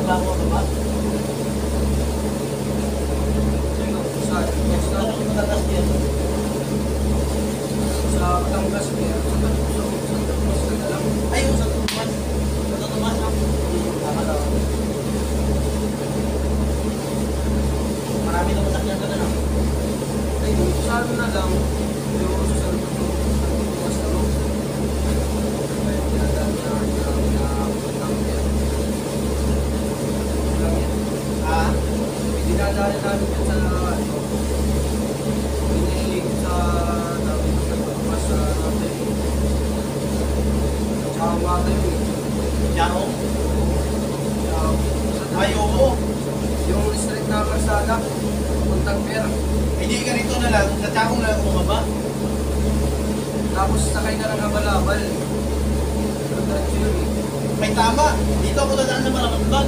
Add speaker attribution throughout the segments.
Speaker 1: ako ba?
Speaker 2: Sa Batangas kaya sa Batangas ka na lang.
Speaker 1: Ayun, sa Tumas. Sa Tumas, no? Tama daw. Marami na masakyan ka na, no?
Speaker 2: Ay, sa ano na lang. Yung sa Batangas na lang. Kaya pinadaan na
Speaker 1: Ah?
Speaker 2: dinadaan namin yan sa pinilig sa dami ng nagpapas sa natin. Tsaka mata yun.
Speaker 1: Diyan,
Speaker 2: Ay, oo. Yung street na Marsada, puntang pera.
Speaker 1: Hindi ganito na lang, sa Tiangong na lang bumaba.
Speaker 2: Tapos sakay na lang habal-habal. Diretso yun eh.
Speaker 1: May tama. Dito ako dadaan sa Maramatban.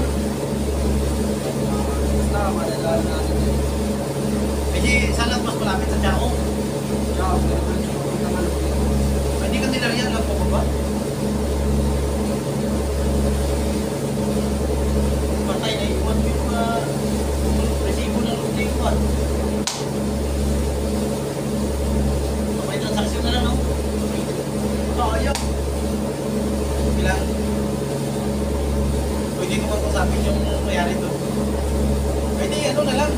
Speaker 2: Basta madalaan natin yun.
Speaker 1: Hindi, saan lang mas malapit sa Tiangong?
Speaker 2: Tsaka diretso yung puntang ano.
Speaker 1: Hindi ka nilariyan lang bumaba. Patay na iwan yung resibo ng lupa. May transaksyon na lang, no?
Speaker 2: Kaya.
Speaker 1: Bilang pwede ko pag-usapin yung mayari doon. Pwede, ano na lang.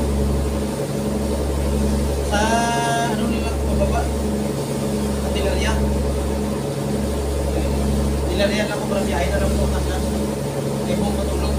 Speaker 1: Sa ano nila, pababa. Sa Tilaria. Tilaria lang ako para biyahe na lang po. Ay kung matulog.